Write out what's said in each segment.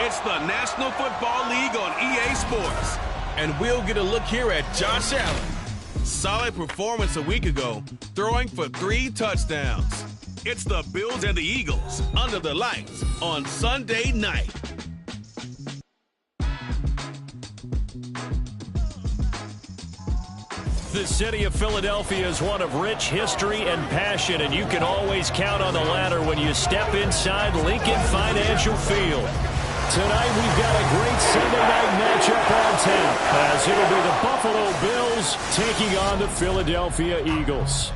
It's the National Football League on EA Sports. And we'll get a look here at Josh Allen. Solid performance a week ago, throwing for 3 touchdowns. It's the Bills and the Eagles under the lights on Sunday night. The city of Philadelphia is one of rich history and passion, and you can always count on the ladder when you step inside Lincoln Financial Field. Tonight we've got a great Sunday night matchup on tap, as it'll be the Buffalo Bills taking on the Philadelphia Eagles.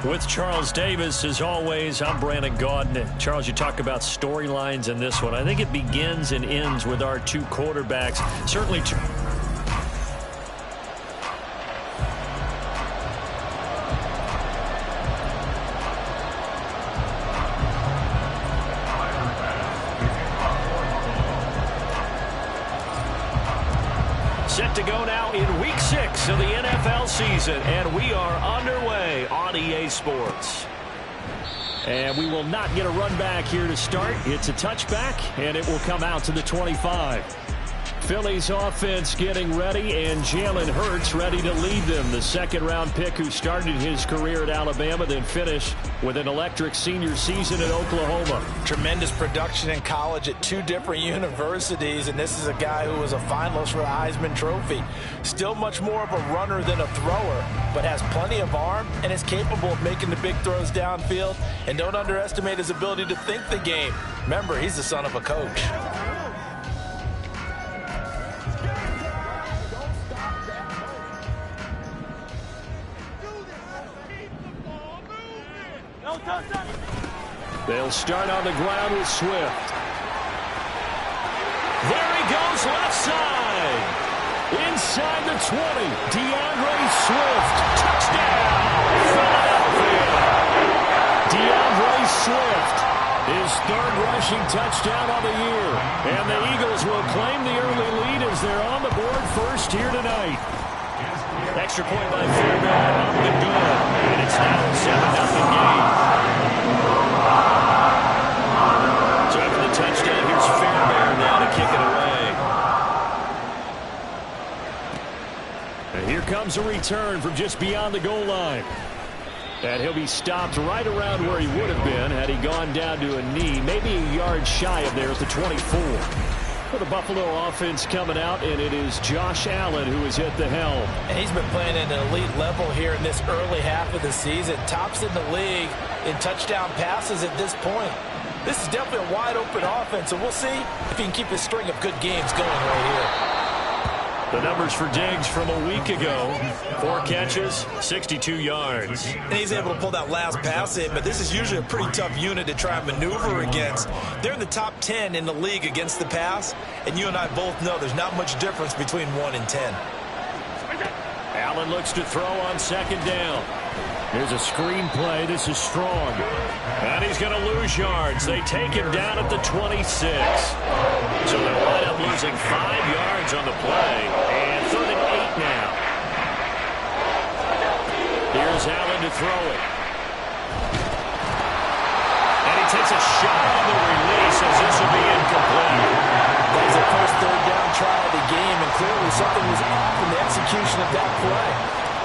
With Charles Davis, as always, I'm Brandon Gaudin. Charles, you talk about storylines in this one. I think it begins and ends with our 2 quarterbacks. Certainly set to go now in Week 6 of the NFL season, and we are underway on EA Sports. And we will not get a run back here to start. It's a touchback, and it will come out to the 25. Philly's offense getting ready, and Jalen Hurts ready to lead them. The second-round pick who started his career at Alabama, then finished with an electric senior season at Oklahoma. Tremendous production in college at 2 different universities, and this is a guy who was a finalist for the Heisman Trophy. Still much more of a runner than a thrower, but has plenty of arm and is capable of making the big throws downfield. And don't underestimate his ability to think the game. Remember, he's the son of a coach. They'll start on the ground with Swift. There he goes, left side. Inside the 20, DeAndre Swift. Touchdown, Philadelphia. DeAndre Swift, his 3rd rushing touchdown of the year. And the Eagles will claim the early lead as they're on the board first here tonight. Extra point by Fairbairn up and good. And it's now a 7-0 game. So after the touchdown, here's Fairbairn now to kick it away. And here comes a return from just beyond the goal line. And he'll be stopped right around where he would have been had he gone down to a knee, maybe a yard shy of there at the 24. For the Buffalo offense coming out, and it is Josh Allen who is at the helm. And he's been playing at an elite level here in this early half of the season. Tops in the league in touchdown passes at this point. This is definitely a wide-open offense, and we'll see if he can keep his string of good games going right here. The numbers for Diggs from a week ago: 4 catches, 62 yards. And he's able to pull that last pass in, but this is usually a pretty tough unit to try and maneuver against. They're in the top 10 in the league against the pass, and you and I both know there's not much difference between 1 and 10. Allen looks to throw on 2nd down. Here's a screen play. This is strong. And he's going to lose yards. They take him down at the 26. So they'll wind up losing 5 yards on the play. And 3rd and 8 now. Here's Allen to throw it. And he takes a shot on the release as this will be incomplete. That was the first 3rd down try of the game, and clearly something was off in the execution of that play.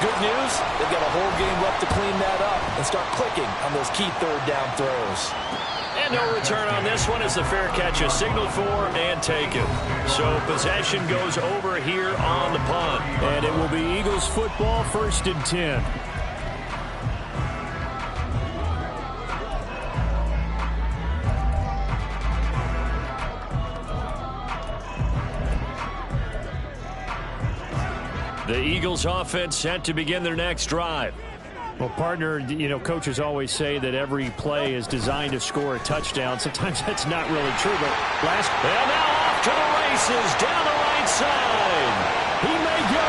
Good news, they've got a whole game left to clean that up and start clicking on those key 3rd down throws. And no return on this one as the fair catch is signaled for and taken. So possession goes over here on the punt. And it will be Eagles football, 1st and 10. The Eagles offense set to begin their next drive. Well, partner, you know, coaches always say that every play is designed to score a touchdown. Sometimes that's not really true, but and now off to the races down the right side. He may go.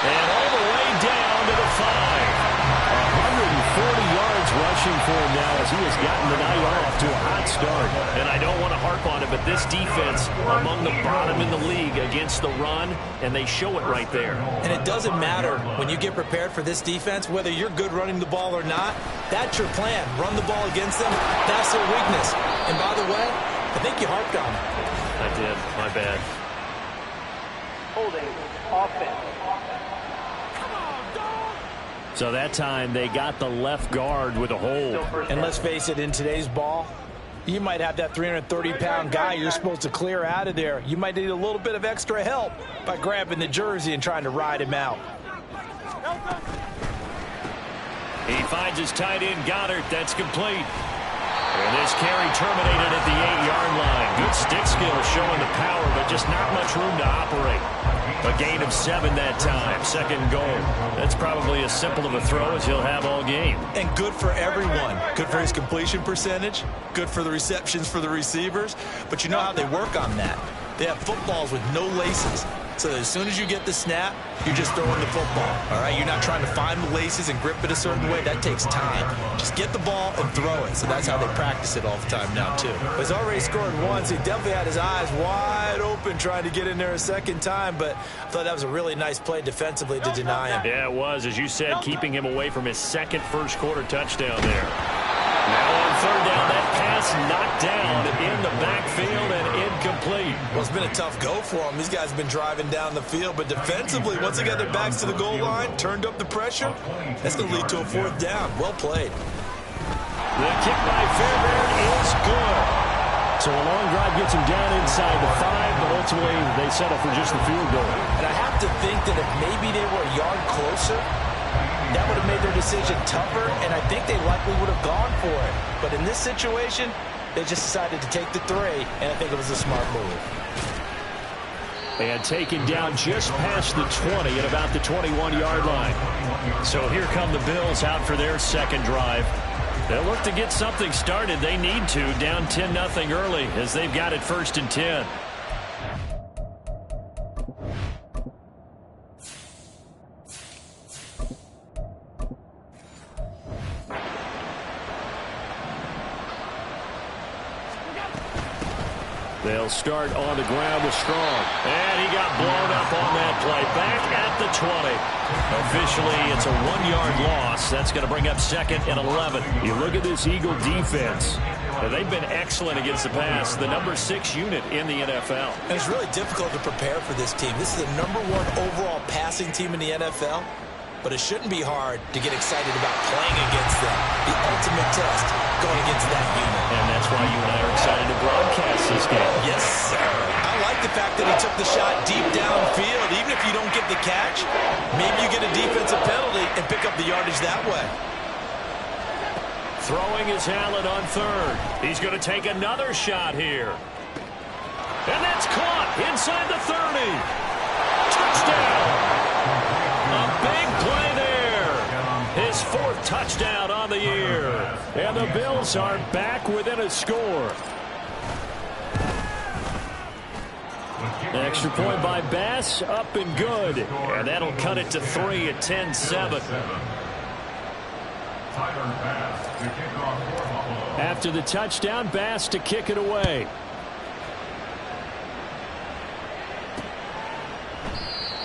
And all the way down to the 5. 140 yards rushing for him now as he has gotten the night off to a high hot start. And I don't want to harp on it, but this defense among the bottom in the league against the run, and they show it right there. And it doesn't matter when you get prepared for this defense, whether you're good running the ball or not, that's your plan. Run the ball against them, that's their weakness. And by the way, I think you harped on it. I did. My bad. Holding offense. So that time they got the left guard with a hold. And let's face it, in today's ball, you might have that 330-pound guy you're supposed to clear out of there. You might need a little bit of extra help by grabbing the jersey and trying to ride him out. He finds his tight end, Goddard. That's complete. And this carry terminated at the 8-yard line. Good stick skill showing the power, but just not much room to operate. A gain of 7 that time. Second goal. That's probably as simple of a throw as he'll have all game. And good for everyone. Good for his completion percentage. Good for the receptions for the receivers. But you know how they work on that. They have footballs with no laces. So as soon as you get the snap, you're just throwing the football. All right, you're not trying to find the laces and grip it a certain way. That takes time. Just get the ball and throw it. So that's how they practice it all the time now, too. He's already scored once. He definitely had his eyes wide open trying to get in there a second time, but I thought that was a really nice play defensively to deny him. Yeah, it was, as you said, keeping him away from his second first-quarter touchdown there. Now on third down, that pass knocked down in the backfield and incomplete. Well, it's been a tough go for him. These guys have been driving down the field, but defensively, once they got their backs to the goal line, turned up the pressure, that's going to lead to a fourth down. Well played. The kick by Fairbairn is good. So a long drive gets him down inside the 5, but ultimately they settle for just the field goal. And I have to think that if maybe they were a yard closer, that would have made their decision tougher, and I think they likely would have gone for it. But in this situation, they just decided to take the 3, and I think it was a smart move. And taken down just past the 20 at about the 21-yard line. So here come the Bills out for their second drive. They'll look to get something started. They need to, down 10-0 early as they've got it 1st and 10. They'll start on the ground with Strong. And he got blown up on that play. Back at the 20. Officially, it's a 1-yard loss. That's going to bring up 2nd and 11. You look at this Eagle defense. They've been excellent against the pass. The number 6 unit in the NFL. And it's really difficult to prepare for this team. This is the number 1 overall passing team in the NFL. But it shouldn't be hard to get excited about playing against them. The ultimate test going against that unit. And that's why you and I are excited to broadcast this game. Yes, sir. I like the fact that he took the shot deep downfield. Even if you don't get the catch, maybe you get a defensive penalty and pick up the yardage that way. Throwing is Allen on third. He's going to take another shot here. And that's caught inside the 30. Touchdown. A big play there. His 4th touchdown on the year. And the Bills are back within a score. Extra point by Bass, up and good. And that'll cut it to 3 at 10-7. After the touchdown, Bass to kick it away.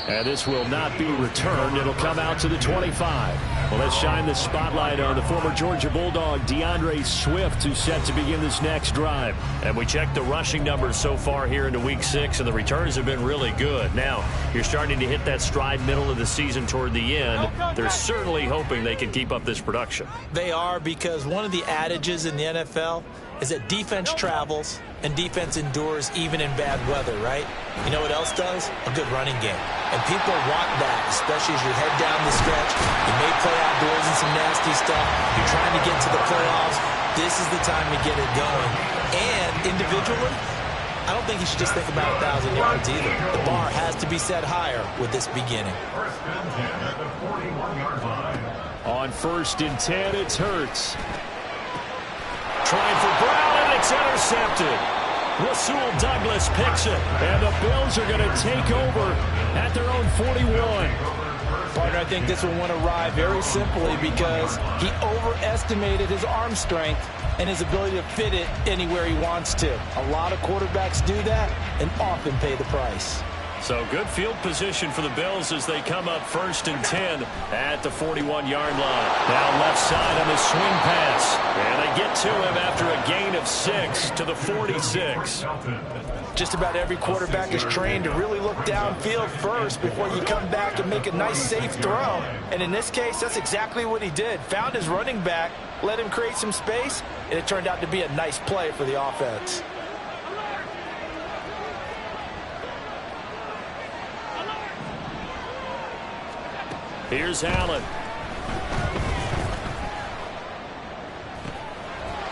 And this will not be returned. It'll come out to the 25. Well, let's shine the spotlight on the former Georgia Bulldog, DeAndre Swift, who's set to begin this next drive. And we checked the rushing numbers so far here into Week 6, and the returns have been really good. Now, you're starting to hit that stride middle of the season toward the end. They're certainly hoping they can keep up this production. They are, because one of the adages in the NFL is that defense travels and defense endures even in bad weather, right? You know what else does? A good running game. And people want that, especially as you head down the stretch. You may play outdoors in some nasty stuff. You're trying to get to the playoffs. This is the time to get it going. And individually, I don't think you should just think about 1,000 yards either. The bar has to be set higher with this beginning. On 1st and 10, it's Hurts. Trying for Brown, and it's intercepted. Rasul Douglas picks it, and the Bills are going to take over at their own 41. Partner, I think this one won a ride very simply because he overestimated his arm strength and his ability to fit it anywhere he wants to. A lot of quarterbacks do that and often pay the price. So good field position for the Bills as they come up 1st and 10 at the 41-yard line. Now left side on the swing pass. And they get to him after a gain of 6 to the 46. Just about every quarterback is trained to really look downfield first before you come back and make a nice, safe throw. And in this case, that's exactly what he did. Found his running back, let him create some space, and it turned out to be a nice play for the offense. Here's Allen.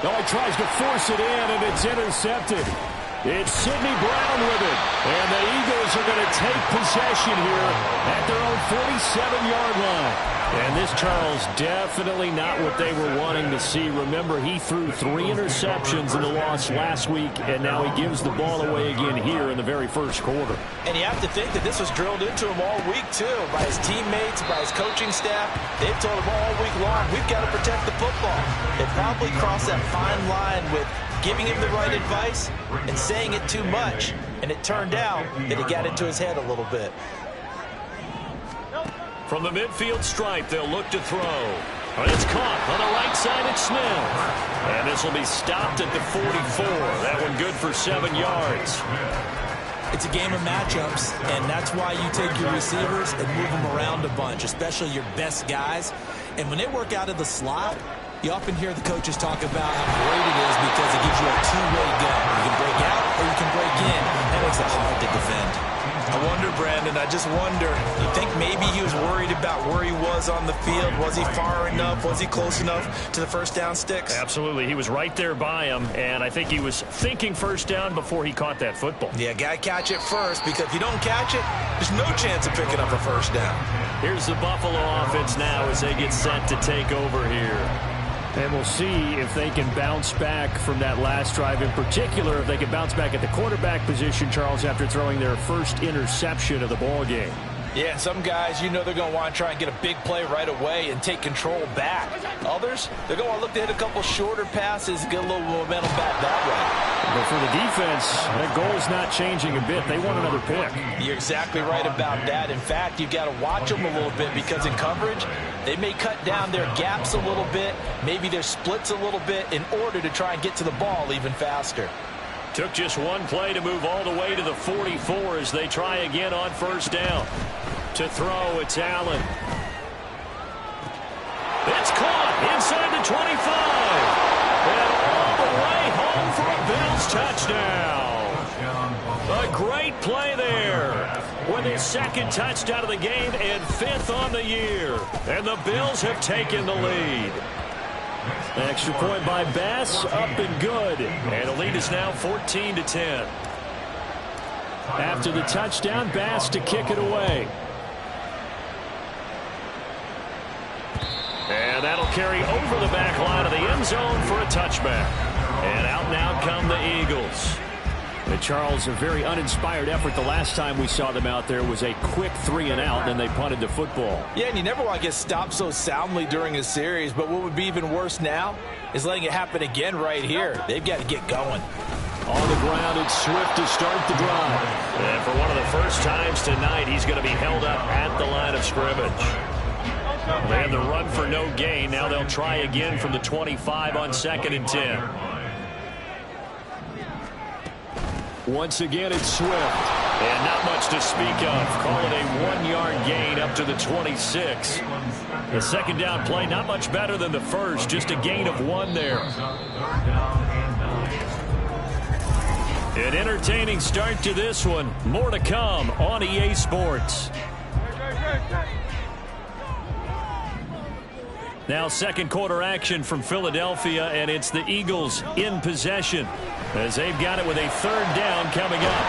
Oh, he tries to force it in, and it's intercepted. It's Sidney Brown with it. And the Eagles are going to take possession here at their own 47-yard line. And this, Charles, definitely not what they were wanting to see. Remember, he threw 3 interceptions in the loss last week, and now he gives the ball away again here in the very first quarter. And you have to think that this was drilled into him all week, too, by his teammates, by his coaching staff. They've told him all week long, we've got to protect the football. They probably crossed that fine line with giving him the right advice and saying it too much. And it turned out that it got into his head a little bit. From the midfield stripe, they'll look to throw. And it's caught on the right side at Smith. And this will be stopped at the 44. That one good for 7 yards. It's a game of matchups, and that's why you take your receivers and move them around a bunch, especially your best guys. And when they work out of the slot, you often hear the coaches talk about how great it is because it gives you a two-way gun. You can break out or you can break in. That makes it hard to defend. I wonder, Brandon, I just wonder, you think maybe he was worried about where he was on the field? Was he far enough? Was he close enough to the first down sticks? Absolutely. He was right there by him, and I think he was thinking first down before he caught that football. Yeah, got to catch it first, because if you don't catch it, there's no chance of picking up a first down. Here's the Buffalo offense now as they get set to take over here. And we'll see if they can bounce back from that last drive. In particular, if they can bounce back at the quarterback position, Charles, after throwing their first interception of the ball game. Yeah, some guys, you know they're going to want to try and get a big play right away and take control back. Others, they're going to look to hit a couple shorter passes and get a little momentum back that way. But for the defense, that goal's not changing a bit. They want another pick. You're exactly right about that. In fact, you've got to watch them a little bit because in coverage, they may cut down their gaps a little bit, maybe their splits a little bit in order to try and get to the ball even faster. Took just one play to move all the way to the 44 as they try again on first down. To throw, it's Allen. It's caught inside the 25. And all the way home for a Bills touchdown. A great play there. With his second touchdown of the game and 5th on the year. And the Bills have taken the lead. An extra point by Bass, up and good. And the lead is now 14-10. After the touchdown, Bass to kick it away. And that'll carry over the back line of the end zone for a touchback. And out now come the Eagles. And Charles, a very uninspired effort the last time we saw them out there was a quick 3 and out, and then they punted the football. Yeah, and you never want to get stopped so soundly during a series, but what would be even worse now is letting it happen again right here. They've got to get going. On the ground, it's Swift to start the drive. And for one of the first times tonight, he's going to be held up at the line of scrimmage. They had the run for no gain. Now they'll try again from the 25 on 2nd and 10. Once again, it's Swift. And not much to speak of. Call it a 1-yard gain up to the 26. The second down play, not much better than the first. Just a gain of 1 there. An entertaining start to this one. More to come on EA Sports. Now second quarter action from Philadelphia, and it's the Eagles in possession as they've got it with a 3rd down coming up.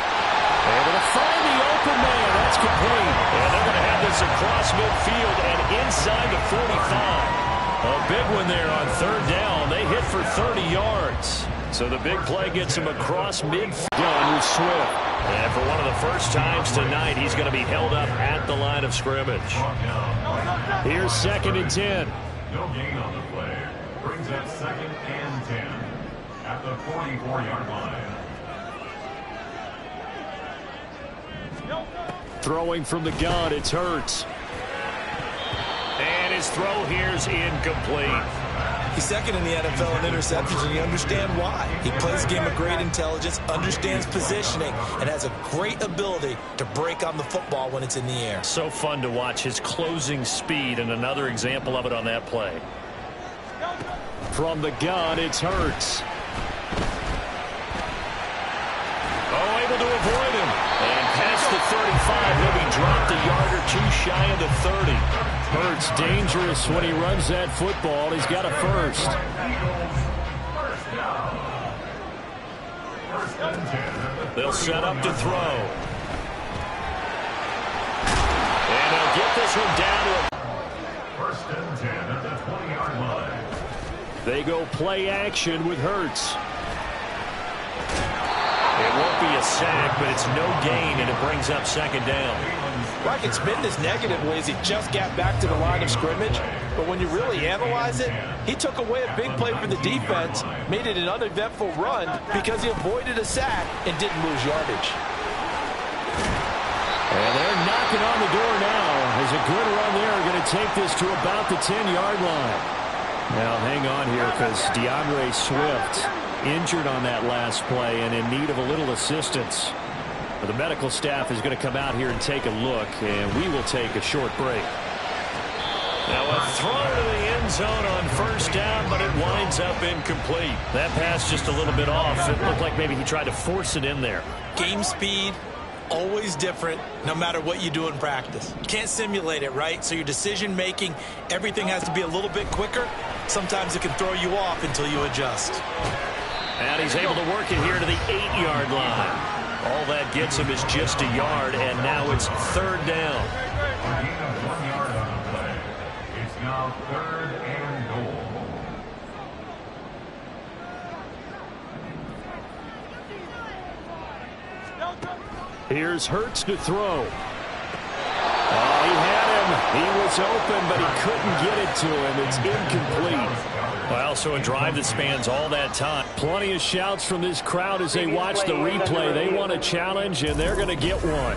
Able to find the open man. That's complete. And they're going to have this across midfield and inside the 45. A big one there on 3rd down. They hit for 30 yards. So the big play gets him across midfield. Done with Swift. And for one of the first times tonight, he's going to be held up at the line of scrimmage. Here's 2nd and 10. No gain on the play. Brings up 2nd and 10. at the 44-yard line. Throwing from the gun, it's Hurts. And his throw here's incomplete. He's second in the NFL in interceptions, and you understand why. He plays a game of great intelligence, understands positioning, and has a great ability to break on the football when it's in the air. So fun to watch his closing speed, and another example of it on that play. From the gun, it's Hurts. Oh, able to avoid him. And past the 35, he'll be dropped a yard or two shy of the 30. Hurts dangerous when he runs that football. He's got a first. They'll set up to throw. And they'll get this one down to a... First and 10 at the 20-yard line. They go play action with Hurts. It won't be a sack, but it's no gain, and it brings up second down. Well, I can spin this negatively as he just got back to the line of scrimmage. But when you really analyze it, he took away a big play for the defense, made it an uneventful run because he avoided a sack and didn't lose yardage. And they're knocking on the door now. As a good run there, going to take this to about the 10-yard line. Now, hang on here because DeAndre Swift injured on that last play and in need of a little assistance. The medical staff is going to come out here and take a look, and we will take a short break. Now a throw to the end zone on first down, but it winds up incomplete. That pass just a little bit off. It looked like maybe he tried to force it in there. Game speed, always different, no matter what you do in practice. You can't simulate it, right? So your decision-making, everything has to be a little bit quicker. Sometimes it can throw you off until you adjust. And he's able to work it here to the 8-yard line. All that gets him is just a yard, and now it's third down. A gain of 1 yard on the play. It's now third and goal. Here's Hurts to throw. Oh, he had him. He was open, but he couldn't get it to him. It's incomplete. Well, so a drive that spans all that time. Plenty of shouts from this crowd as they watch the replay. They want a challenge, and they're going to get one.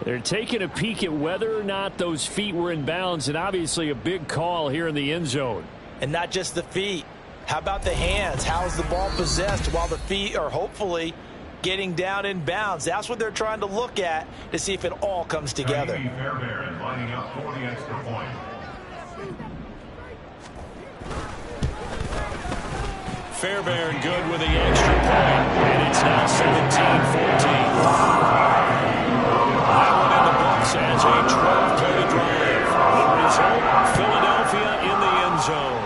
They're taking a peek at whether or not those feet were in bounds, and obviously a big call here in the end zone. And not just the feet. How about the hands? How's the ball possessed while the feet are hopefully getting down in bounds? That's what they're trying to look at to see if it all comes together. Fairbairn lining up for the extra point. Fairbairn good with the extra point, and it's now 17-14. That one in the books as a 12-play drive. The result, Philadelphia in the end zone.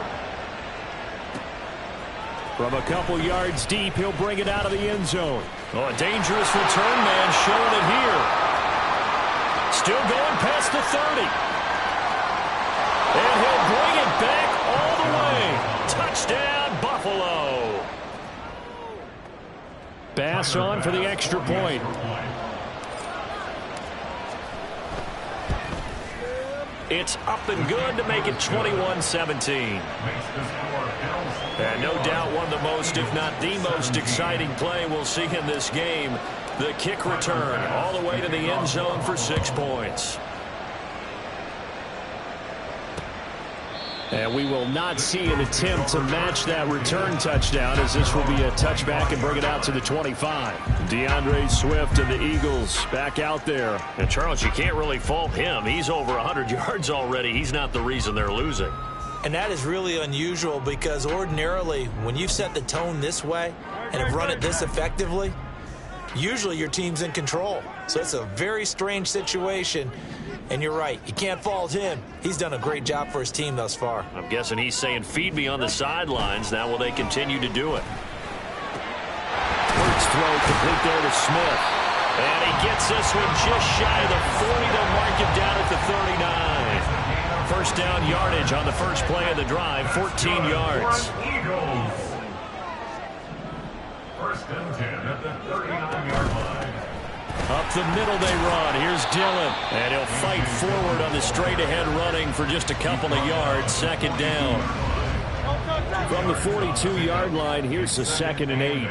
From a couple yards deep, he'll bring it out of the end zone. Oh, a dangerous return man showing it here. Still going past the 30. And he'll bring it back all the way. Touchdown, Buffalo. Bass on for the extra point. It's up and good to make it 21-17. And no doubt one of the most, if not the most exciting play we'll see in this game. The kick return all the way to the end zone for 6 points. And we will not see an attempt to match that return touchdown, as this will be a touchback and bring it out to the 25. DeAndre Swift and the Eagles back out there. And Charles, you can't really fault him. He's over 100 yards already. He's not the reason they're losing. And that is really unusual because ordinarily when you've set the tone this way and have run it this effectively, usually your team's in control. So it's a very strange situation. And you're right, you can't fault him. He's done a great job for his team thus far. I'm guessing he's saying, feed me on the sidelines. Now will they continue to do it? Hurts throw complete there to Smith. And he gets this one just shy of the 40. They'll mark him down at the 39. First down yardage on the first play of the drive, 14 yards. First and 10 at the 39-yard line. Up the middle they run. Here's Dillon. And he'll fight forward on the straight-ahead running for just a couple of yards. Second down. From the 42-yard line, here's the 2nd and 8.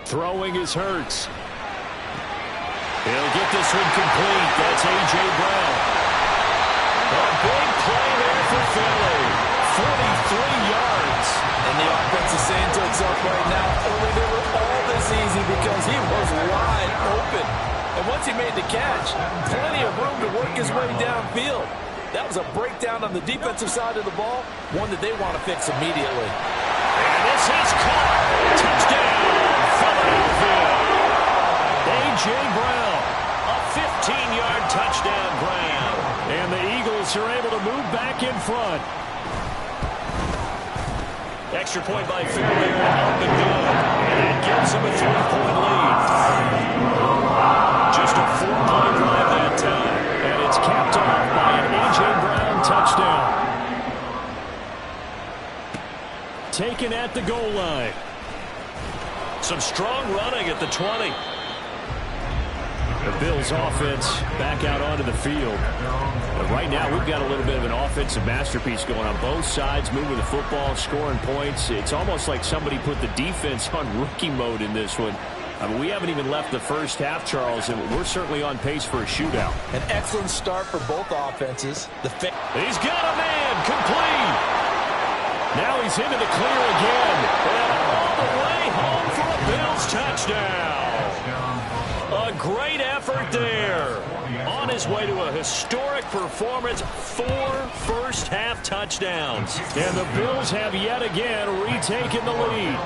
Throwing is Hurts. He'll get this one complete. That's A.J. Brown. A big play there for Philly. 43 yards. And the offense is saying to itself right now, only they were all this easy because he was wide open. And once he made the catch, plenty of room to work his way downfield. That was a breakdown on the defensive side of the ball, one that they want to fix immediately. And this is caught. Touchdown, Philadelphia. A.J. Brown, a 15-yard touchdown grab. And the Eagles are able to move back in front. Extra point by Fairbairn, up and good. And that gives him a 3-point lead. Just a 4-play drive that time. And it's capped off by an A.J. Brown touchdown. Taken at the goal line. Some strong running at the 20. The Bills offense back out onto the field. But right now we've got a little bit of an offensive masterpiece going on both sides, moving the football, scoring points. It's almost like somebody put the defense on rookie mode in this one. I mean, we haven't even left the first half, Charles, and we're certainly on pace for a shootout. An excellent start for both offenses. He's got a man complete. Now he's into the clear again. And all the way home for a Bills touchdown. A great effort there. On his way to a historic performance, 4 first-half touchdowns. And the Bills have yet again retaken the lead.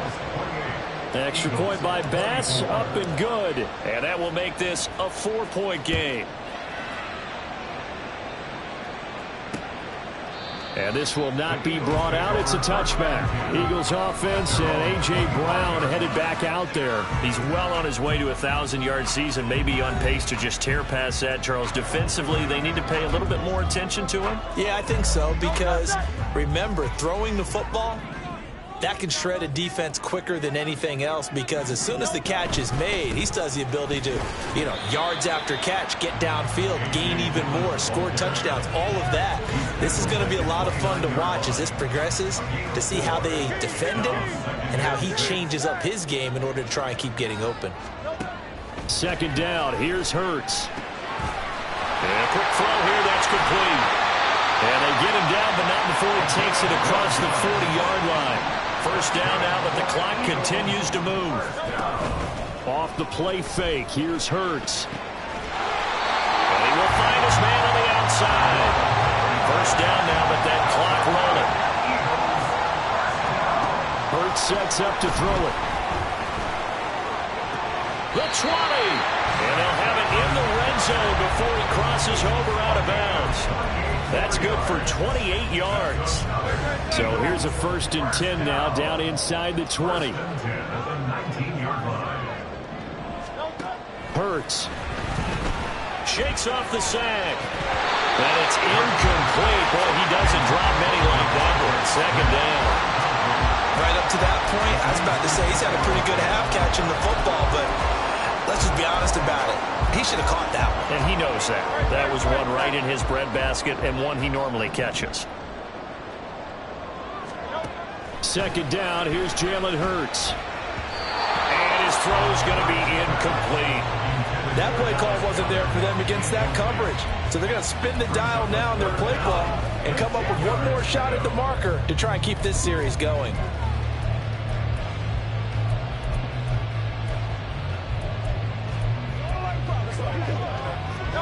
Extra point by Bass, up and good. And that will make this a 4-point game. And this will not be brought out. It's a touchback. Eagles offense and A.J. Brown headed back out there. He's well on his way to a 1,000-yard season, maybe on pace to just tear past that, Charles. Defensively, they need to pay a little bit more attention to him. Yeah, I think so, because remember, throwing the football, that can shred a defense quicker than anything else, because as soon as the catch is made, he still has the ability to, yards after catch, get downfield, gain even more, score touchdowns, all of that. This is going to be a lot of fun to watch as this progresses, to see how they defend him and how he changes up his game in order to try and keep getting open. 2nd down, here's Hurts. And a quick throw here, that's complete. And they get him down, but not before he takes it across the 40-yard line. First down now, but the clock continues to move. Off the play fake, here's Hurts. And he will find his man on the outside. First down now, but that clock rolling. Hurts sets up to throw it. The 20. And they'll have it in the red zone before he crosses over out of bounds. That's good for 28 yards. So here's a 1st and 10 now, down inside the 20. Hurts. Shakes off the sack. And it's incomplete. Boy, he doesn't drop many like that one. 2nd down. Right up to that point, I was about to say he's had a pretty good half catching the football, but let's just be honest about it. He should have caught that one. And he knows that. That was one right in his breadbasket and one he normally catches. 2nd down, here's Jalen Hurts. And his throw's going to be incomplete. That play call wasn't there for them against that coverage. So they're going to spin the dial now in their play call and come up with one more shot at the marker to try and keep this series going.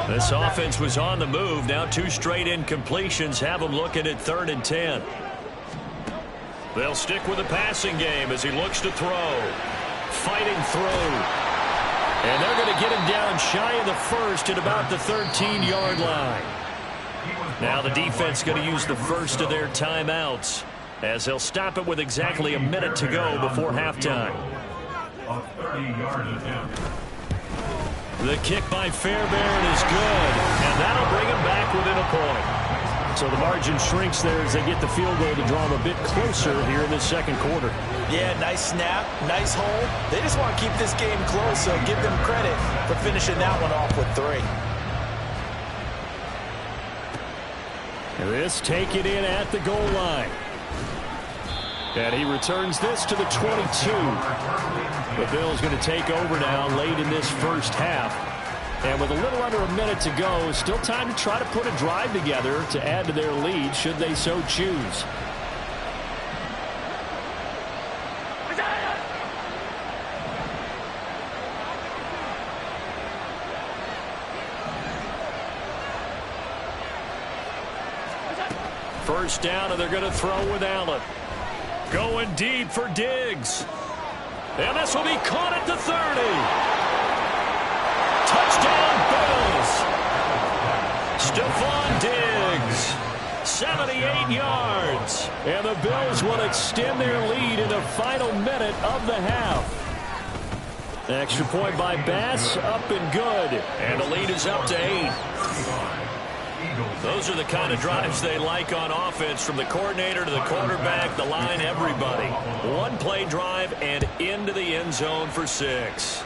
This offense was on the move. Now 2 straight incompletions have them looking at 3rd and 10. They'll stick with the passing game as he looks to throw. Fighting through. And they're going to get him down shy of the 1st at about the 13-yard line. Now the defense going to use the first of their timeouts as they'll stop it with exactly a minute to go before halftime. A 30-yard attempt. The kick by Fairbairn is good, and that'll bring him back within a point. So the margin shrinks there as they get the field goal to draw them a bit closer here in this second quarter. Yeah, nice snap, nice hold. They just want to keep this game close, so give them credit for finishing that one off with 3. This take it in at the goal line. And he returns this to the 22. The Bills going to take over now late in this first half. And with a little under a minute to go, still time to try to put a drive together to add to their lead should they so choose. First down, and they're going to throw with Allen. Going deep for Diggs. And this will be caught at the 30. Touchdown, Bills. Stephon Diggs, 78 yards. And the Bills will extend their lead in the final minute of the half. Extra point by Bass, up and good. And the lead is up to 8. Those are the kind of drives they like on offense, from the coordinator to the quarterback, the line, everybody. One play drive and into the end zone for 6.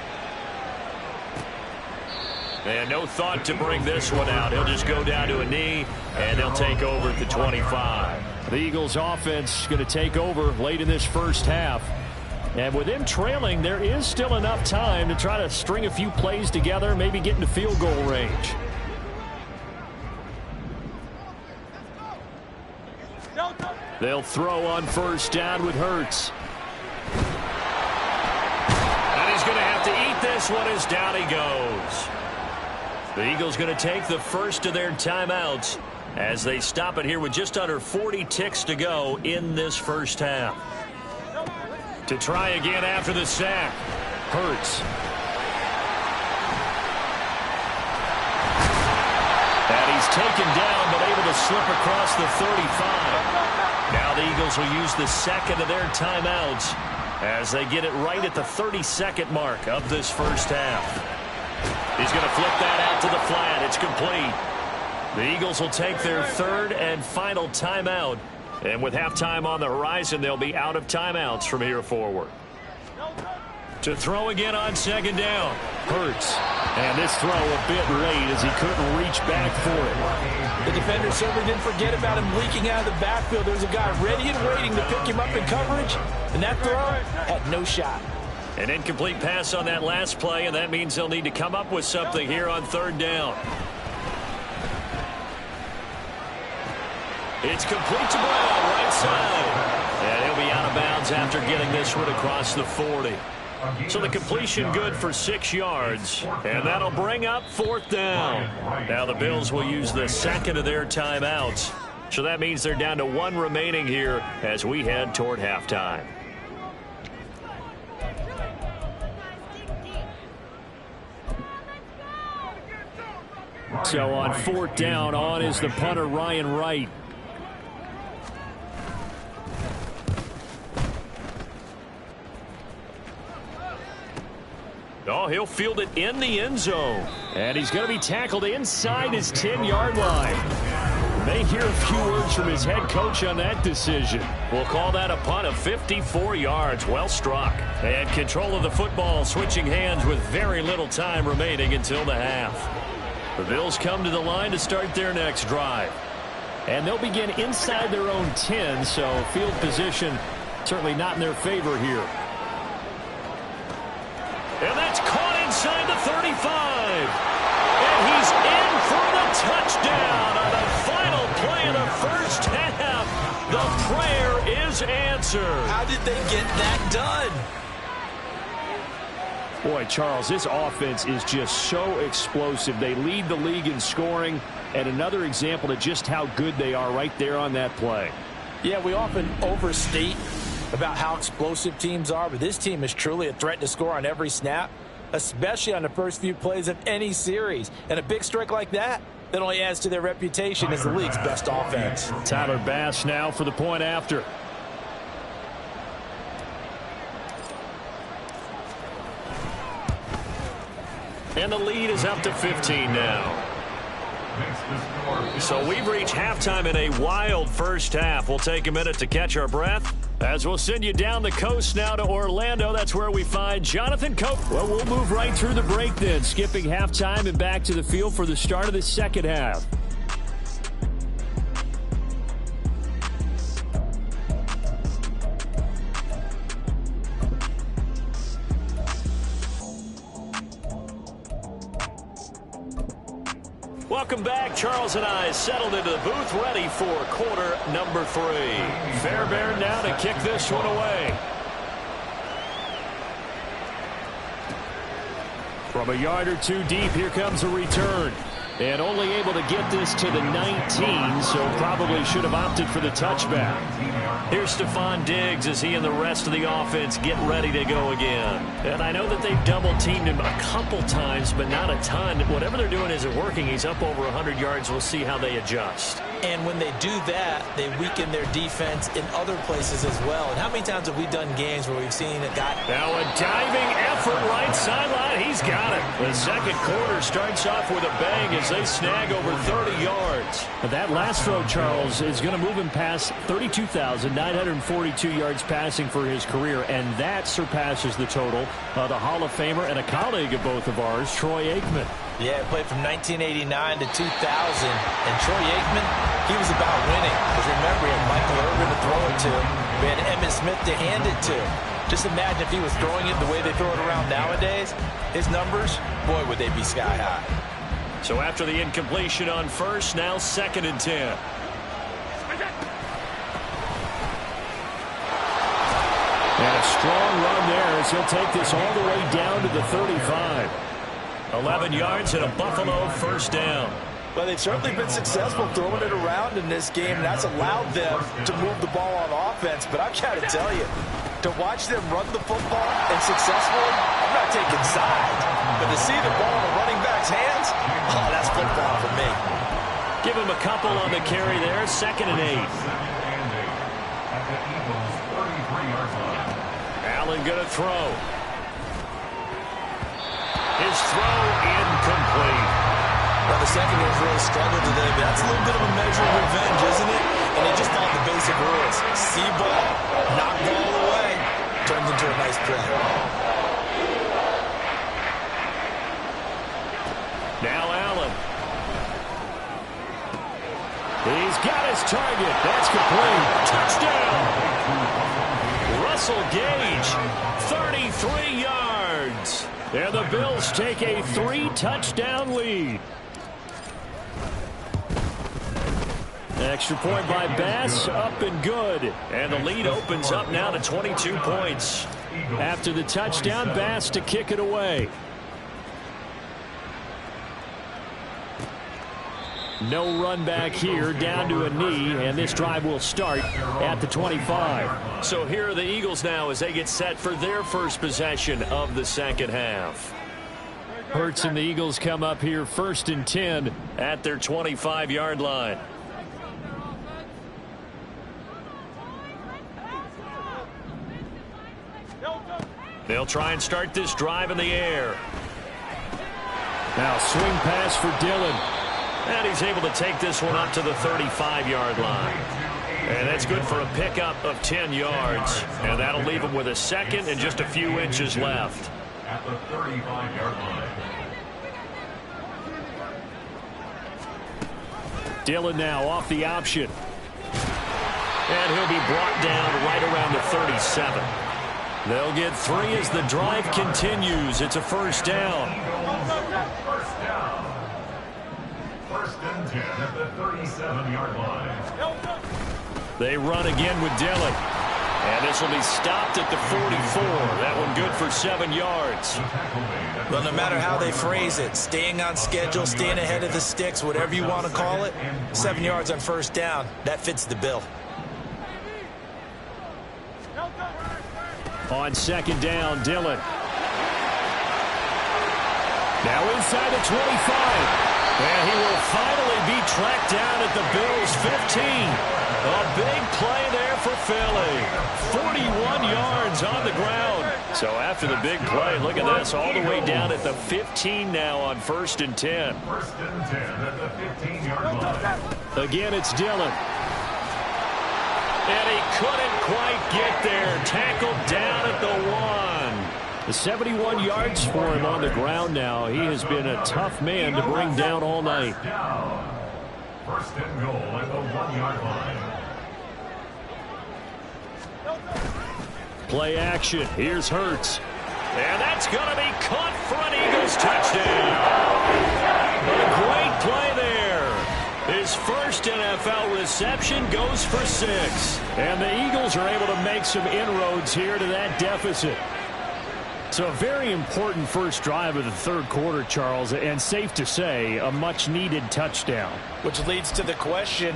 And no thought to bring this one out. He'll just go down to a knee, and they'll take over at the 25. The Eagles offense going to take over late in this first half. And with them trailing, there is still enough time to try to string a few plays together, maybe get into field goal range. They'll throw on first down with Hurts. And he's going to have to eat this one as down he goes. The Eagles going to take the first of their timeouts as they stop it here with just under 40 ticks to go in this first half. To try again after the sack, Hurts. And he's taken down but able to slip across the 35. Now the Eagles will use the second of their timeouts as they get it right at the 32nd mark of this first half. He's going to flip that out to the flat. It's complete. The Eagles will take their third and final timeout. And with halftime on the horizon, they'll be out of timeouts from here forward. To throw again on second down, Hurts. And this throw a bit late as he couldn't reach back for it. The defender certainly didn't forget about him leaking out of the backfield. There's a guy ready and waiting to pick him up in coverage. And that throw had no shot. An incomplete pass on that last play, and that means they'll need to come up with something here on third down. It's complete to Brown, right side. And he'll be out of bounds after getting this one across the 40. So the completion good for 6 yards, and that'll bring up fourth down. Now the Bills will use the second of their timeouts. So that means they're down to 1 remaining here as we head toward halftime. So on fourth down, on is the punter, Ryan Wright. Oh, he'll field it in the end zone. And he's going to be tackled inside his 10-yard line. May hear a few words from his head coach on that decision. We'll call that a punt of 54 yards. Well struck. And control of the football switching hands with very little time remaining until the half. The Bills come to the line to start their next drive. And they'll begin inside their own 10, so field position certainly not in their favor here. And that's caught inside the 35. And he's in for the touchdown on the final play of the first half. The prayer is answered. How did they get that done? Boy, Charles, this offense is just so explosive. They lead the league in scoring, and another example of just how good they are right there on that play. Yeah, we often overstate about how explosive teams are, but this team is truly a threat to score on every snap, especially on the first few plays of any series. And a big strike like that only adds to their reputation as the league's best offense. Tyler Bass now for the point after. And the lead is up to 15 now. So we've reached halftime in a wild first half. We'll take a minute to catch our breath as we'll send you down the coast now to Orlando. That's where we find Jonathan Cope. Well, we'll move right through the break then, skipping halftime and back to the field for the start of the second half. Welcome back. Charles and I settled into the booth, ready for quarter number 3. Fairbairn now to kick this one away. From a yard or two deep, here comes a return. And only able to get this to the 19, so probably should have opted for the touchback. Here's Stephon Diggs as he and the rest of the offense get ready to go again. And I know that they've double-teamed him a couple times, but not a ton. Whatever they're doing isn't working. He's up over 100 yards. We'll see how they adjust. And when they do that, they weaken their defense in other places as well. And how many times have we done games where we've seen a guy... Now a diving effort right sideline. He's got it. The second quarter starts off with a bang as they snag over 30 yards. But that last throw, Charles, is going to move him past 32,942 yards passing for his career, and that surpasses the total of the Hall of Famer and a colleague of both of ours, Troy Aikman. Yeah, played from 1989 to 2000. And Troy Aikman, he was about winning. Because remember, he had Michael Irvin to throw it to. We had Emmitt Smith to hand it to. Just imagine if he was throwing it the way they throw it around nowadays. His numbers, boy, would they be sky high. So after the incompletion on first, now 2nd and 10. And a strong run there as he'll take this all the way down to the 35. 11 yards and a Buffalo first down. Well, they've certainly been successful throwing it around in this game, and that's allowed them to move the ball on offense. But I've got to tell you, to watch them run the football and successfully, I'm not taking sides. But to see the ball in the running back's hands, oh, that's football for me. Give him a couple on the carry there, 2nd and 8. Allen going to throw. His throw incomplete. Well, the secondary's really struggled today, but that's a little bit of a measure of revenge, isn't it? And they just followed the basic rules. See ball, knock ball away. Turns into a nice play. Now Allen. He's got his target. That's complete. Touchdown. Russell Gage, 33 yards. And the Bills take a 3-touchdown lead. Extra point by Bass, up and good. And the lead opens up now to 22 points. After the touchdown, Bass to kick it away. No run back here, down to a knee, and this drive will start at the 25. So here are the Eagles now as they get set for their first possession of the second half. Hurts and the Eagles come up here 1st and 10 at their 25-yard line. They'll try and start this drive in the air. Now swing pass for Dillon. And he's able to take this one up to the 35-yard line. And that's good for a pickup of 10 yards. And that'll leave him with a 2nd and just a few inches left. At the 35-yard line. Dillon now off the option. And he'll be brought down right around the 37. They'll get 3 as the drive continues. It's a first down. First down. 1st and 10 at the 37-yard line. They run again with Dillon. And this will be stopped at the 44. That one good for 7 yards. Well, no matter how they phrase it, staying on schedule, staying ahead of the sticks, whatever you want to call it, 7 yards on first down, that fits the bill. On 2nd down, Dillon. Now inside the 25. And he will finally be tracked down at the Bills' 15. A big play there for Philly. 41 yards on the ground. So after the big play, look at this, all the way down at the 15 now on 1st and 10. 1st and 10 at the 15-yard line. Again, it's Dillon. And he couldn't quite get there. Tackled down at the 1. The 71 yards for him on the ground now. He has been a tough man to bring down all night. 1st and goal at the 1-yard line. Play action. Here's Hurts. And that's going to be caught for an Eagles touchdown. A great play there. His first NFL reception goes for 6. And the Eagles are able to make some inroads here to that deficit. So a very important first drive of the third quarter, Charles, and safe to say, a much-needed touchdown. Which leads to the question,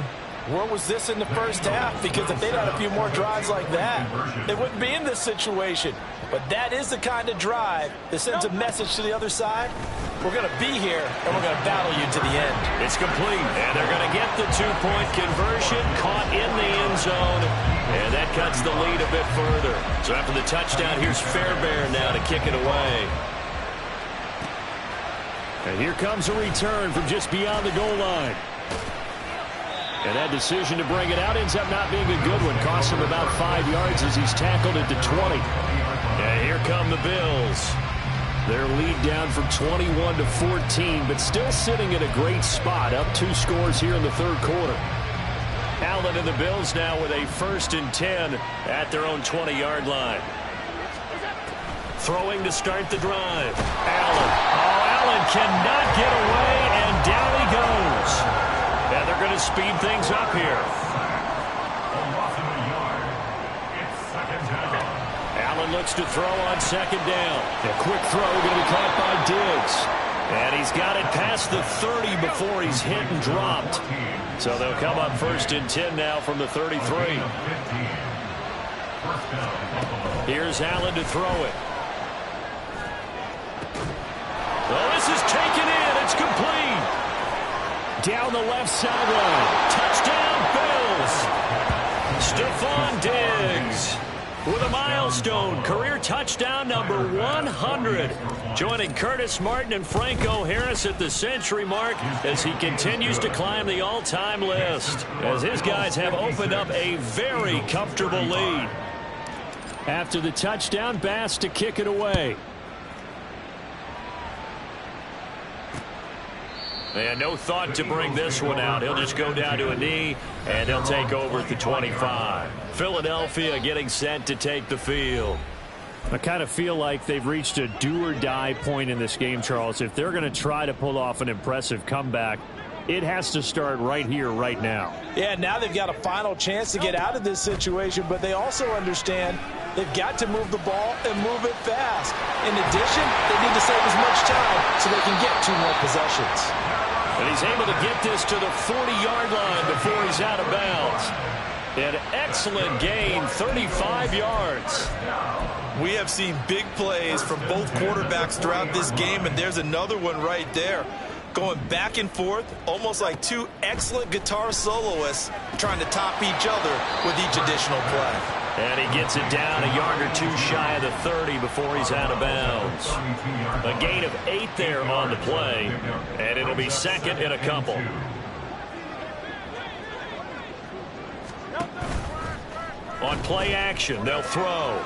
where was this in the first half? Because if they'd had a few more drives like that, they wouldn't be in this situation. But that is the kind of drive that sends a message to the other side. We're going to be here, and we're going to battle you to the end. It's complete, and they're going to get the 2-point conversion, caught in the end zone, and that cuts the lead a bit further. So after the touchdown, here's Fairbairn now to kick it away. And here comes a return from just beyond the goal line. And that decision to bring it out ends up not being a good one. Costs him about 5 yards as he's tackled at the 20. And here come the Bills. Their lead down from 21 to 14, but still sitting at a great spot, up 2 scores here in the third quarter. Allen and the Bills now with a 1st and 10 at their own 20-yard line. Throwing to start the drive. Allen. Oh, Allen cannot get away, and down he goes. And they're going to speed things up here. Allen looks to throw on 2nd down. A quick throw going to be caught by Diggs. And he's got it past the 30 before he's hit and dropped. So they'll come up 1st and 10 now from the 33. Here's Allen to throw it. Oh, this is taken in. It's complete. Down the left sideline. Touchdown, Bills. Stephon Diggs with a milestone career touchdown number 100. Joining Curtis Martin and Franco Harris at the century mark as he continues to climb the all-time list. As his guys have opened up a very comfortable lead. After the touchdown, Bass to kick it away. And no thought to bring this one out. He'll just go down to a knee, and they'll take over at the 25. Philadelphia getting set to take the field. I kind of feel like they've reached a do-or-die point in this game, Charles. If they're going to try to pull off an impressive comeback, it has to start right here, right now. Yeah, now they've got a final chance to get out of this situation, but they also understand they've got to move the ball and move it fast. In addition, they need to save as much time so they can get 2 more possessions. And he's able to get this to the 40-yard line before he's out of bounds. An excellent gain, 35 yards. We have seen big plays from both quarterbacks throughout this game, and there's another one right there. Going back and forth, almost like 2 excellent guitar soloists trying to top each other with each additional play. And he gets it down a yard or 2 shy of the 30 before he's out of bounds. A gain of 8 there on the play, and it'll be 2nd and a couple. On play action, they'll throw.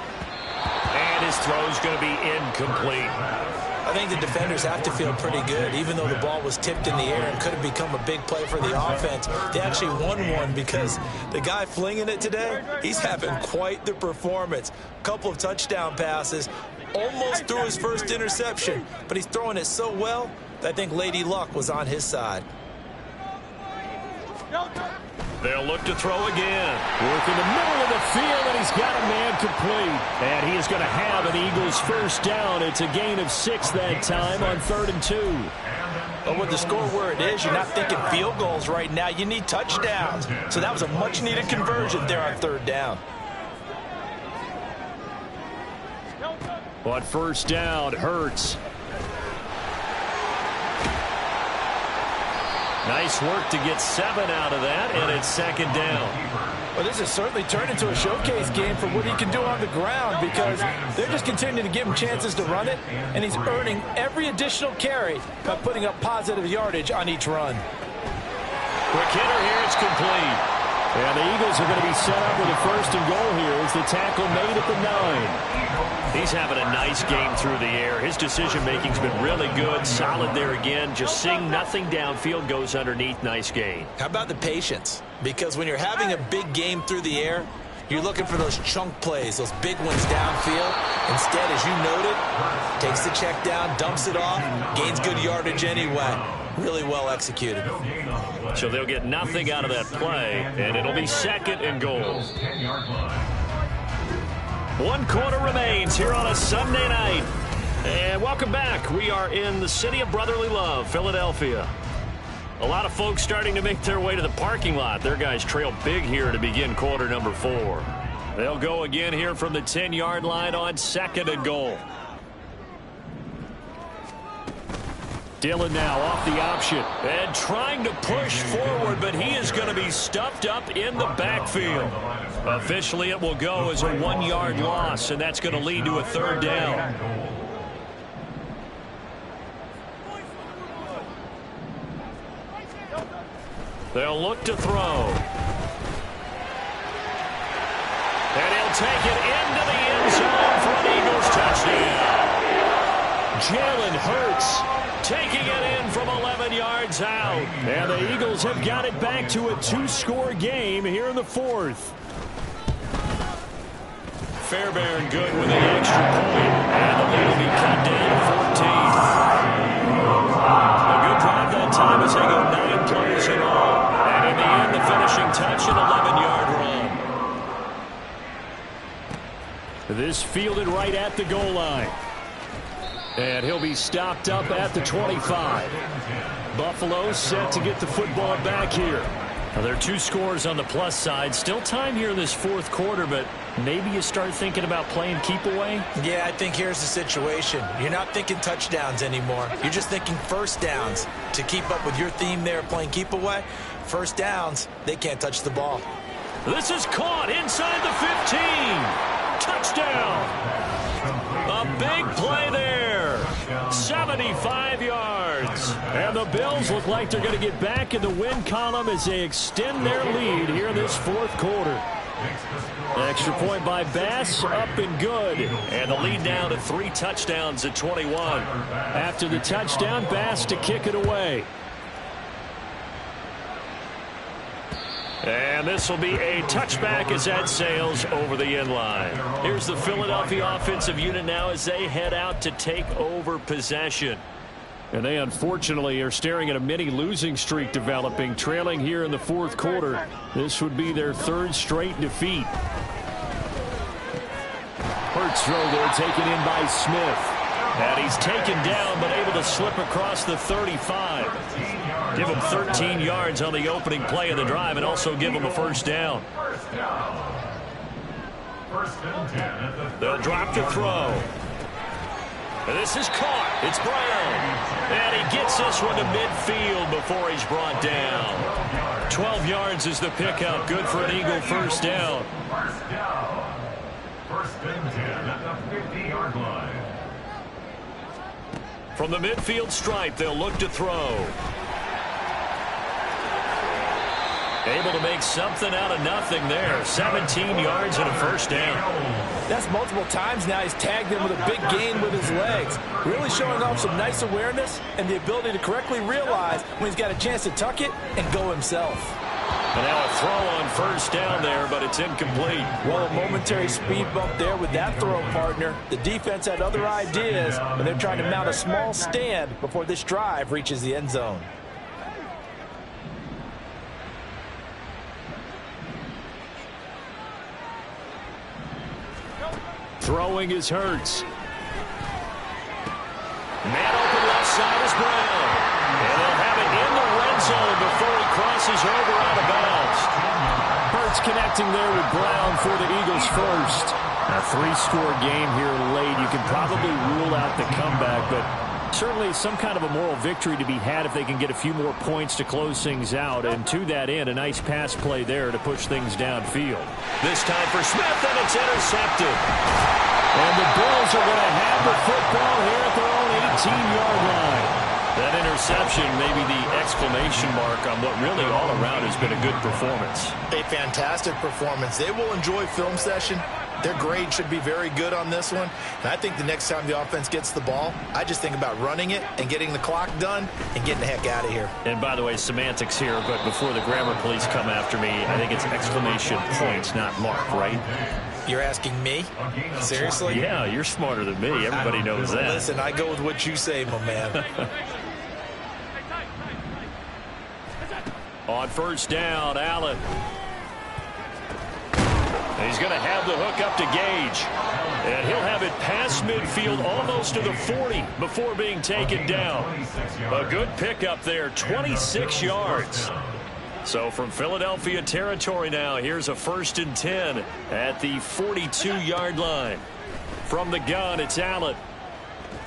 And his throw's going to be incomplete. I think the defenders have to feel pretty good. Even though the ball was tipped in the air and could have become a big play for the offense, they actually won one because the guy flinging it today, he's having quite the performance. A couple of touchdown passes, almost threw his first interception, but he's throwing it so well that I think Lady Luck was on his side. They'll look to throw again. Work in the middle of the field, and he's got a man complete. And he is going to have an Eagles first down. It's a gain of 6 that time on 3rd and 2. But with the score where it is, you're not thinking field goals right now. You need touchdowns. So that was a much-needed conversion there on 3rd down. On 1st down, Hurts. Nice work to get 7 out of that, and it's 2nd down. Well, this has certainly turned into a showcase game for what he can do on the ground because they're just continuing to give him chances to run it, and he's earning every additional carry by putting up positive yardage on each run. Quick hitter here, it's complete. And the Eagles are going to be set up with a 1st and goal here as the tackle made at the 9. He's having a nice game through the air. His decision-making's been really good, solid there again. Just seeing nothing downfield, goes underneath. Nice gain. How about the patience? Because when you're having a big game through the air, you're looking for those chunk plays, those big ones downfield. Instead, as you noted, takes the check down, dumps it off, gains good yardage anyway. Really well executed. So they'll get nothing out of that play, and it'll be 2nd and goal. 1 quarter remains here on a Sunday night. And welcome back. We are in the city of brotherly love, Philadelphia. A lot of folks starting to make their way to the parking lot. Their guys trail big here to begin quarter number 4. They'll go again here from the 10-yard line on 2nd and goal. Dillon now off the option and trying to push forward, but he is going to be stuffed up in the backfield. Officially, it will go as a 1-yard loss, and that's going to lead to a 3rd down. They'll look to throw. And he'll take it into the end zone for an Eagles touchdown. Jalen Hurts taking it in from 11 yards out. And the Eagles have got it back to a 2-score game here in the 4th. Fairbairn good with the extra point. And the lead will be cut down to 14. A good drive that time as they go 9 plays in all. And in the end, the finishing touch, an 11-yard run. This fielded right at the goal line. And he'll be stopped up at the 25. Buffalo set to get the football back here. Now, there are 2 scores on the plus side. Still time here in this 4th quarter, but maybe you start thinking about playing keep away? Yeah, I think here's the situation. You're not thinking touchdowns anymore. You're just thinking 1st downs. To keep up with your theme there, playing keep away, 1st downs, they can't touch the ball. This is caught inside the 15. Touchdown. A big play there. 75 yards. And the Bills look like they're going to get back in the win column as they extend their lead here in this 4th quarter. Extra point by Bass, up and good. And the lead down to 3 touchdowns at 21. After the touchdown, Bass to kick it away. And this will be a touchback as that sails over the end line. Here's the Philadelphia offensive unit now as they head out to take over possession. And they unfortunately are staring at a mini losing streak developing, trailing here in the 4th quarter. This would be their 3rd straight defeat. Hurts throw there, taken in by Smith. And he's taken down, but able to slip across the 35. Give him 13 yards on the opening play of the drive and also give him a 1st down. They'll drop to throw. And this is caught. It's Brown. And he gets this one to midfield before he's brought down. 12 yards is the pickup. Good for an Eagle 1st down. 1st and 10 at the 50-yard line. From the midfield stripe, they'll look to throw. Able to make something out of nothing there. 17 yards and a 1st down. That's multiple times now he's tagged him with a big gain with his legs. Really showing off some nice awareness and the ability to correctly realize when he's got a chance to tuck it and go himself. And now a throw on 1st down there, but it's incomplete. Well, a momentary speed bump there with that throw, partner. The defense had other ideas, and they're trying to mount a small stand before this drive reaches the end zone. Throwing is Hurts. Man open left side is Brown. And they'll have it in the red zone before he crosses over out of bounds. Hurts connecting there with Brown for the Eagles 1st. A 3-score game here late. You can probably rule out the comeback, but Certainly some kind of a moral victory to be had if they can get a few more points to close things out. And to that end, a nice pass play there to push things downfield. This time for Smith, and it's intercepted. And the Bills are going to have the football here at their own 18-yard line. That interception may be the exclamation mark on what really all around has been a good performance. A fantastic performance. They will enjoy film session. Their grade should be very good on this one. And I think the next time the offense gets the ball, I just think about running it and getting the clock done and getting the heck out of here. And by the way, semantics here, but before the grammar police come after me, I think it's exclamation points, not mark, right? You're asking me? Seriously? Yeah, you're smarter than me. Everybody knows that. Listen, I go with what you say, my man. On first down, Allen. He's going to have the hook up to Gage. And he'll have it past midfield almost to the 40 before being taken down. A good pickup there, 26 yards. So from Philadelphia territory now, here's a 1st and 10 at the 42-yard line. From the gun, it's Allen.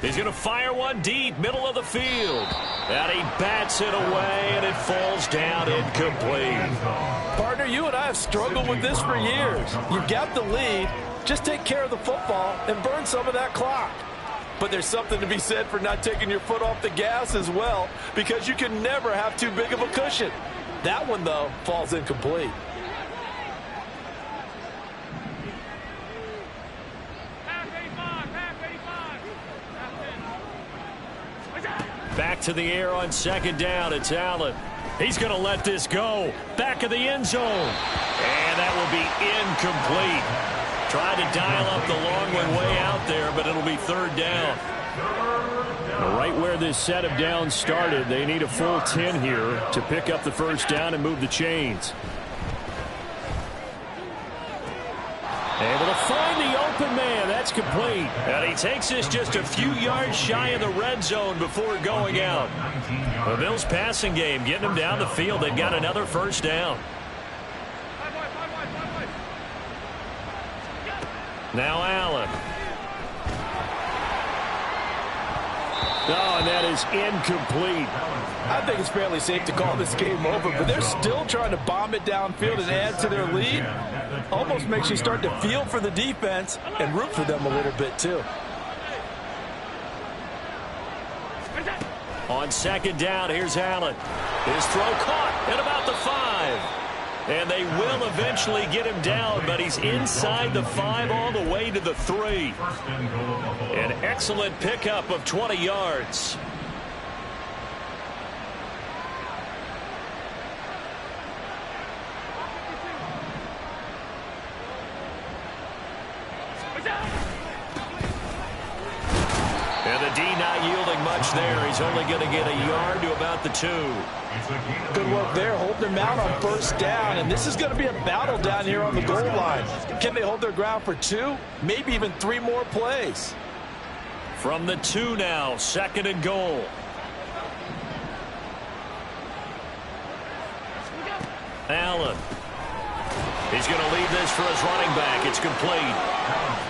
He's going to fire one deep, middle of the field. And he bats it away, and it falls down incomplete. Partner, you and I have struggled with this for years. You've got the lead. Just take care of the football and burn some of that clock. But there's something to be said for not taking your foot off the gas as well, because you can never have too big of a cushion. That one, though, falls incomplete. Back to the air on 2nd down. It's Allen. He's going to let this go. Back of the end zone. And that will be incomplete. Tried to dial up the long one way out there, but it'll be 3rd down. Right where this set of downs started, they need a full 10 here to pick up the 1st down and move the chains. Able to find the open man. That's complete. And he takes this just a few yards shy of the red zone before going out. The Bills passing game getting them down the field. They've got another 1st down. Now Allen. Oh, and that is incomplete. I think it's fairly safe to call this game over, but they're still trying to bomb it downfield and add to their lead. Almost makes you start to feel for the defense and root for them a little bit, too. On 2nd down, here's Allen. His throw caught at about the 5. And they will eventually get him down, but he's inside the 5 all the way to the 3. An excellent pickup of 20 yards. And the D not yielding much there. He's only going to get a yard to about the 2. Good work there, holding them out on 1st down, and this is going to be a battle down here on the goal line. Can they hold their ground for 2, maybe even 3 more plays? From the 2 now, 2nd and goal. Allen. He's going to leave this for his running back. It's complete.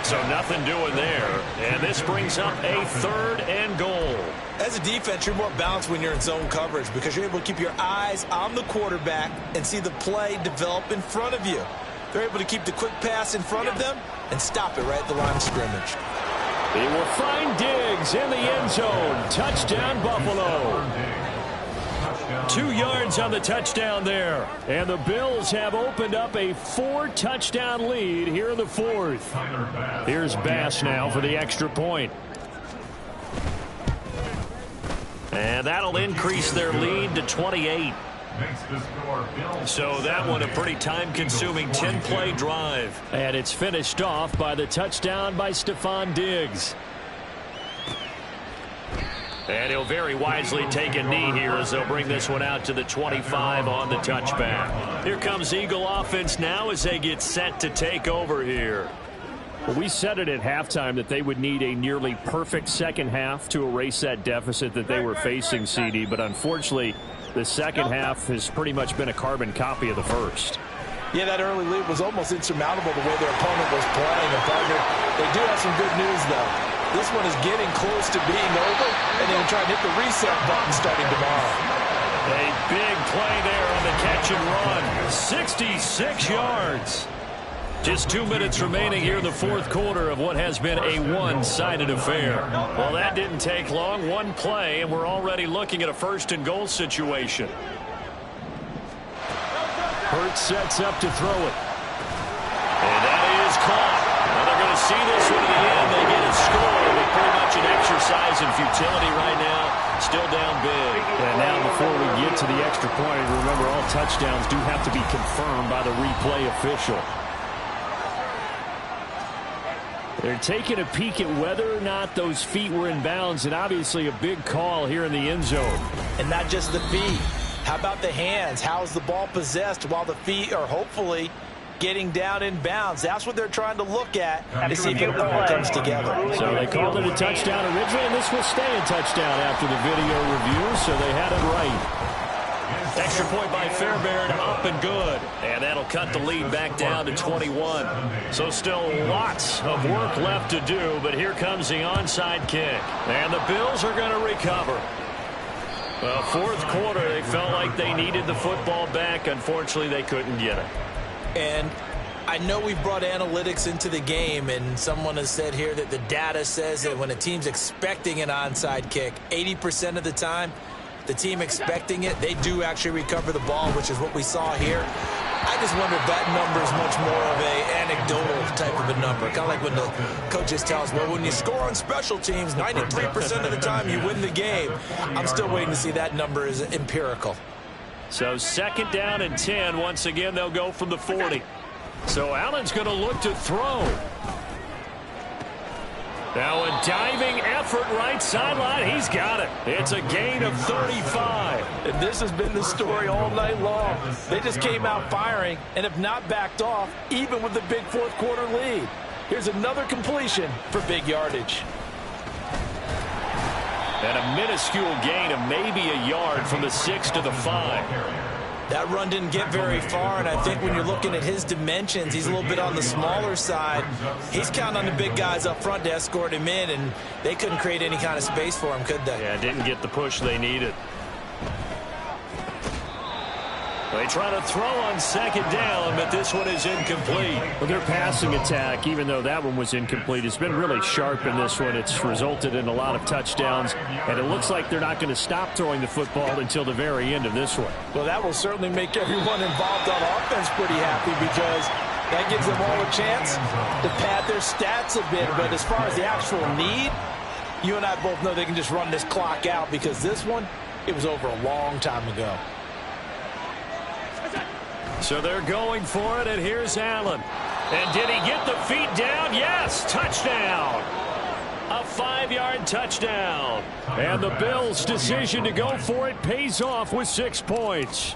So nothing doing there. And this brings up a 3rd and goal. As a defense, you're more balanced when you're in zone coverage because you're able to keep your eyes on the quarterback and see the play develop in front of you. They're able to keep the quick pass in front of them and stop it right at the line of scrimmage. He will find Diggs in the end zone. Touchdown, Buffalo. 2 yards on the touchdown there. And the Bills have opened up a 4-touchdown lead here in the 4th. Here's Bass now for the extra point. And that'll increase their lead to 28. So that one a pretty time-consuming 10-play drive. And it's finished off by the touchdown by Stephon Diggs. And he'll very wisely take a knee here as they'll bring this one out to the 25 on the touchback. Here comes Eagle offense now as they get set to take over here. Well, we said it at halftime that they would need a nearly perfect second half to erase that deficit that they were facing, CD. But unfortunately, the second half has pretty much been a carbon copy of the first. Yeah, that early lead was almost insurmountable the way their opponent was playing. And partner, they do have some good news, though. This one is getting close to being over, and then try to hit the reset button starting tomorrow. A big play there on the catch and run. 66 yards. Just 2 minutes remaining here in the fourth quarter of what has been a one-sided affair. Well, that didn't take long. One play, and we're already looking at a first-and-goal situation. Hurts sets up to throw it. And that is caught. Well, they're going to see this one in the end. They get a score, but pretty much an exercise in futility right now. Still down big. And now before we get to the extra point, remember all touchdowns do have to be confirmed by the replay official. They're taking a peek at whether or not those feet were in bounds, and obviously a big call here in the end zone. And not just the feet. How about the hands? How's the ball possessed while the feet are hopefully getting down in bounds? That's what they're trying to look at to see if it all comes together. So they called it a touchdown originally, and this will stay a touchdown after the video review, so they had it right. Extra point by Fairbairn, up and good. And that'll cut the lead back down to 21. So still lots of work left to do, but here comes the onside kick. And the Bills are going to recover. Well, fourth quarter, they felt like they needed the football back. Unfortunately, they couldn't get it. And I know we've brought analytics into the game, and someone has said here that the data says that when a team's expecting an onside kick, 80% of the time, the team expecting it, they do actually recover the ball, which is what we saw here. I just wonder if that number is much more of an anecdotal type of a number. Kind of like when the coaches tell us, well, when you score on special teams, 93% of the time you win the game. I'm still waiting to see that number is empirical. So second down and 10. Once again, they'll go from the 40. So Allen's going to look to throw. Now a diving effort right sideline. He's got it. It's a gain of 35. And this has been the story all night long. They just came out firing and have not backed off, even with the big fourth quarter lead. Here's another completion for big yardage. And a minuscule gain of maybe a yard from the 6 to the 5. That run didn't get very far, and I think when you're looking at his dimensions, he's a little bit on the smaller side. He's counting on the big guys up front to escort him in, and they couldn't create any kind of space for him, could they? Yeah, didn't get the push they needed. They try to throw on second down, but this one is incomplete. Well, their passing attack, even though that one was incomplete, has been really sharp in this one. It's resulted in a lot of touchdowns, and it looks like they're not going to stop throwing the football until the very end of this one. Well, that will certainly make everyone involved on offense pretty happy, because that gives them all a chance to pad their stats a bit. But as far as the actual need, you and I both know they can just run this clock out, because this one, it was over a long time ago. So they're going for it, and here's Allen. And did he get the feet down? Yes, touchdown. A 5-yard touchdown. And the Bills' decision to go for it pays off with 6 points.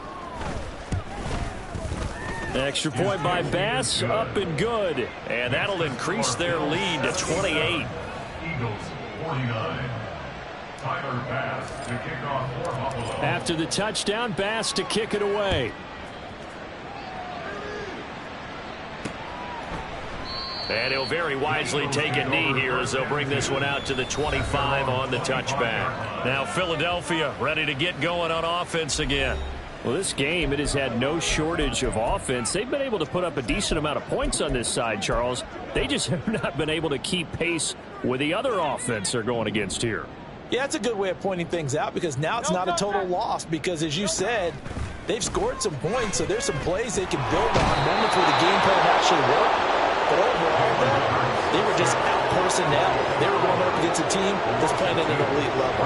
Extra point by Bass, up and good. And that'll increase their lead to 28. Eagles 49. Tyler Bass to kick off for Buffalo. After the touchdown, Bass to kick it away. And he'll very wisely take a knee here as they'll bring this one out to the 25 on the touchback. Now Philadelphia ready to get going on offense again. Well, this game, it has had no shortage of offense. They've been able to put up a decent amount of points on this side, Charles. They just have not been able to keep pace with the other offense they're going against here. Yeah, that's a good way of pointing things out, because now it's not a total loss, because as you said, they've scored some points, so there's some plays they can build on, moments where the game plan actually worked. But overall, they were just out personnel. They were going up against a team that's playing at an elite level.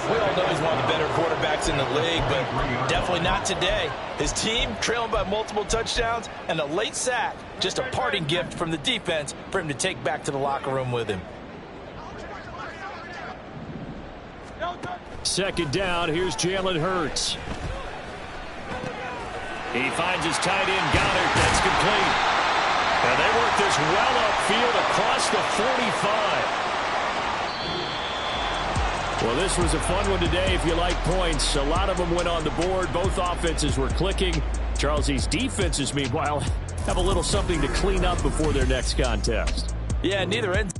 We all know he's one of the better quarterbacks in the league, but definitely not today. His team trailing by multiple touchdowns, and a late sack, just a parting gift from the defense for him to take back to the locker room with him. Second down, here's Jalen Hurts. He finds his tight end, Goddard. That's complete. And they work this well upfield across the 45. Well, this was a fun one today if you like points. A lot of them went on the board. Both offenses were clicking. Charles, these defenses, meanwhile, have a little something to clean up before their next contest. Yeah, neither end